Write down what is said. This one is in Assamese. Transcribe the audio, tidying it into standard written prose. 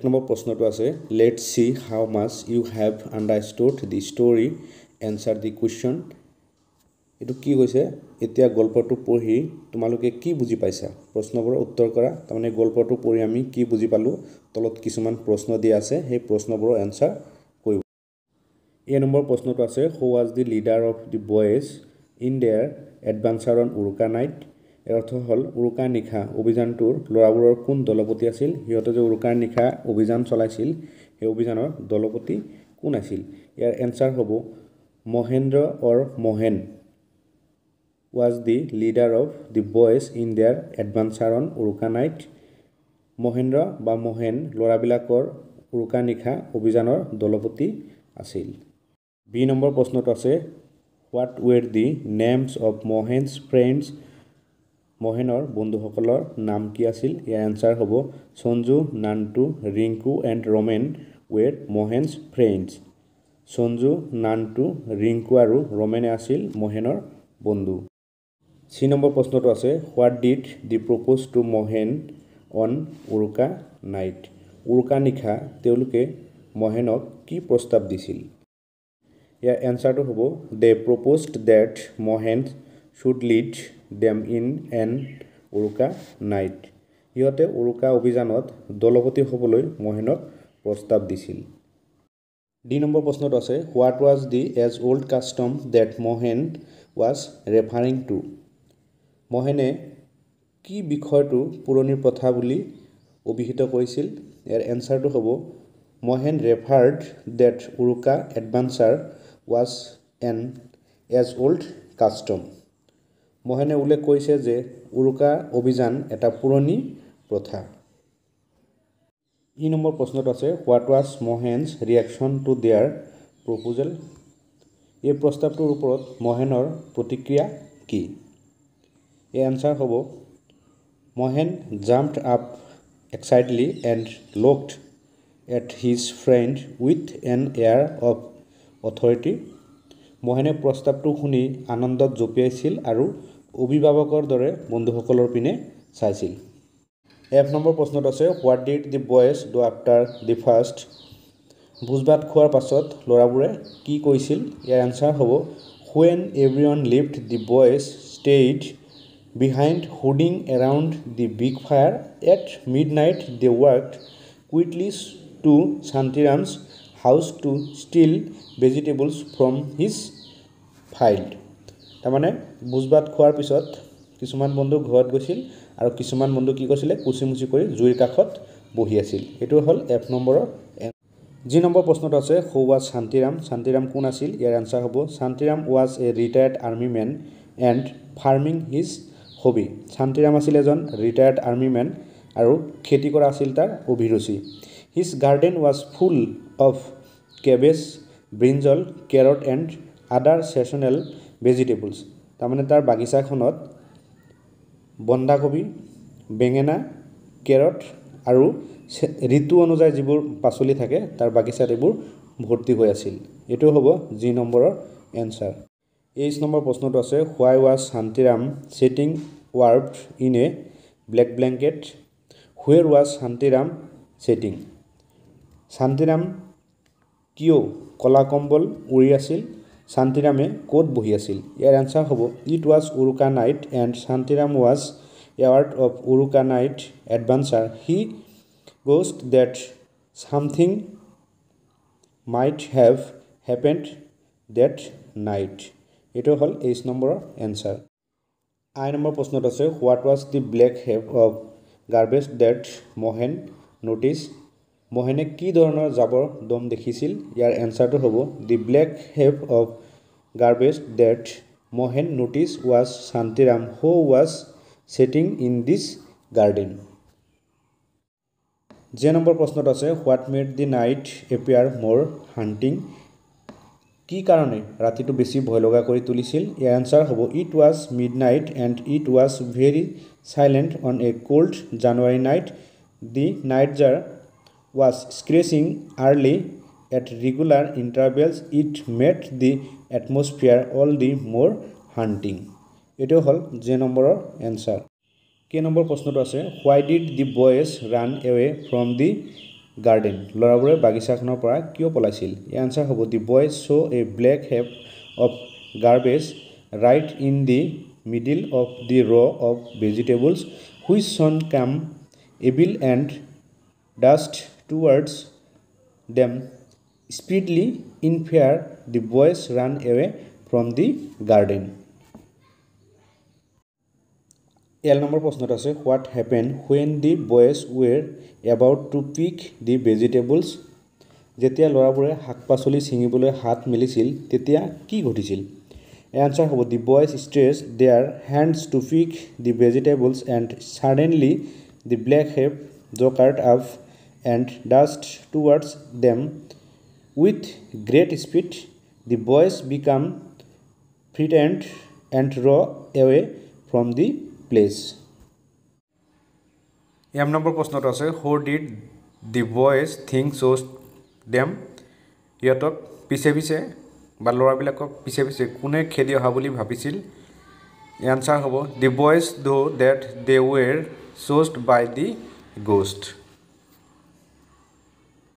নম্বৰ প্ৰশ্নটো আছে let's see how much you have understood the story answer the question এইটো কি কৈছে এতিয়া গল্পটো পঢ়ি তোমালোকে কি বুজি পাইছা প্ৰশ্নবোৰৰ উত্তৰ কৰা তাৰমানে গল্পটো পঢ়ি আমি কি বুজি পালো তলত কিছুমান প্ৰশ্ন দিয়া আছে সেই প্ৰশ্নবোৰৰ এনচাৰ কৰিব এই নম্বৰ প্ৰশ্নটো আছে who was the leader of the boys in there adventure on Uruka night এৰ অৰ্থ হল উৰুকাৰ নিশা অভিযানটোৰ লৰাবোৰৰ কোন দলপতি আছিল হিয়তে যে উৰুকাৰ নিশা অভিযান চলাইছিল সেই অভিযানৰ দলপতি কোন আছিল ইয়াৰ এনসাৰ হ'ব মহেন্দ্ৰ অৰ মোহেন was the leader of the boys in their adventure on Uruka night Mahendra বা মোহেন লৰাবিলাকৰ উৰুকা নিশা অভিযানৰ দলপতি আছিল বি নম্বৰ প্ৰশ্নটো আছে what were the names of Mohen's friends মোহেনৰ বন্ধুসকলৰ নাম কি আছিল ইয়াৰ এনসাৰ হ'ব Sanju Nantu Rinku and Ramen were Mohen's friends Sanju Nantu Rinku আৰু ৰমেনে আছিল মোহেনৰ বন্ধু সি নম্বৰ প্ৰশ্নটো আছে what did the propose to Mohen on Uruka night Uruka নিশা তেওঁলোকে মোহেনক কি প্ৰস্তাৱ দিছিল ইয়াৰ এনসাৰটো হ'ব they proposed that Mohen should lead them in an Uruka night সিহঁতে উৰুকা অভিযানত দলপতি হ'বলৈ মোহেনক প্ৰস্তাৱ দিছিল ডি নম্বৰ প্ৰশ্নটো আছে what was the age old custom that Mohen was referring to মোহেনে কি বিষয়টো পুৰণি প্ৰথা বুলি অভিহিত কৰিছিল ইয়াৰ এনসাৰটো হ'ব Mohen referred that Uruka adventure was an age old custom মোহেনে উল্লেখ কৰিছে যে উৰুকা অভিযান এটা পুৰণি প্ৰথা ই নম্বৰ প্ৰশ্নটো আছে what was Mohen's reaction to their proposal এই প্ৰস্তাৱটোৰ ওপৰত মোহেনৰ প্ৰতিক্ৰিয়া কি এই এনসাৰ হ'ব Mohen jumped up excitedly and looked at his friend with an air of authority মোহেনে প্ৰস্তাৱটো শুনি আনন্দত জঁপিয়াইছিল আৰু অভিভাৱকৰ দৰে বন্ধুসকলৰ পিনে চাইছিল এফ নম্বৰ প্ৰশ্নটো আছে what did the boys do after the first ভোজ-ভাত খোৱাৰ পাছত ল'ৰাবোৰে কি কৈছিল ইয়াৰ এনসাৰ হ'ব when everyone left the boys stayed behind hooding around the big fire at midnight they worked quickly to Shantiram's house to steal vegetables from his field তাৰমানে ভোজ-ভাত খোৱাৰ পিছত কিছুমান বন্ধু ঘৰত গৈছিল আৰু কিছুমান বন্ধু কি কৰিছিলে কুচিমুচি কৰি জুইৰ কাষত বহি আছিল এটো হ'ল এফ নম্বৰৰ জি নম্বৰ প্ৰশ্নটো আছে হু ৱাজ শান্তিৰাম কোন আছিল ইয়াৰ এনসাৰ হ'ব Shantiram was a retired army man and farming his hobby Shantiram আছিল এজন ৰিটায়াৰ্ড আৰ্মি মেন আৰু খেতি কৰা আছিল তাৰ অভিৰুচি his garden was full of cabbage brinjal carrot and other seasonal vegetables তাৰমানে তাৰ বাগিচাখনত বন্ধাকবি বেঙেনা কেৰট আৰু ঋতু অনুযায়ী যিবোৰ পাচলি থাকে তাৰ বাগিচাত এইবোৰ ভৰ্তি হৈ আছিল এটো হ'ব জি নম্বৰৰ এনসাৰ 23 নম্বৰ প্ৰশ্নটো আছে why was Shantiram sitting warped in a black blanket where was Shantiram sitting Shantiram কিয় কলা কম্বল উৰি আছিল শান্তিৰামে ক'ত বহি আছিল ইয়াৰ এনসাৰ হ'ব it was Uruka night and Shantiram was aware of Uruka night adventure he guessed that something might have happened that night এটো হ'ল 23 নম্বৰৰ এনসাৰ আই নম্বৰ প্ৰশ্নটো আছে what was the black heap of garbage that Mohen notice মোহেনে কি ধৰণৰ জাবৰ দম দেখিছিল ইয়াৰ এনসাৰটো হ'ব the black heap of garbage that Mohen notice was Shantiram who was sitting in this garden যে নম্বৰ প্ৰশ্নটো আছে what made the night appear more haunting কি কাৰণে ৰাতিটো বেছি ভয় লগা কৰি তুলিছিল ইয়াৰ এনসাৰ হ'ব it was midnight and it was very silent on a cold January night the nightjar was screeching early at regular intervals it made the এটমস্ফিয়াৰ all the মোৰ হাণ্টিং এটো হ'ল যে নম্বৰৰ এনসাৰ কে নম্বৰ প্ৰশ্নটো আছে হোৱাই did the boys ran away from the garden ল'ৰাবোৰে বাগিচাখনৰ পৰা কিয় পলাইছিল এই আনসাৰ হ'ব the boys saw' a black heap of garbage right in the middle of the row' of vegetables which soon came evil and dashed towards them speedily in fear the boys ran away from the garden L number প্ৰশ্নত আছে what happen when the boys were about to pick the vegetables যেতিয়া ল'ৰাবোৰে শাক পাচলি ছিঙিবলৈ হাত মেলিছিল তেতিয়া কি ঘটিছিল এই আনসাৰ হ'ব the boys stretch their hands to pick the vegetables and suddenly the black heap jerked up and dashed towards them with great speed the boys became frightened and ran away from the place M number প্ৰশ্নত আছে who did the boys think শ্ব'জ দেম সিহঁতক পিছে পিছে বা ল'ৰাবিলাকক পিছে পিছে কোনে খেদি অহা বুলি ভাবিছিল এনচাৰ হ'ব the boys do date De ৱেৰ শ্ব'জড by the গ'ষ্ট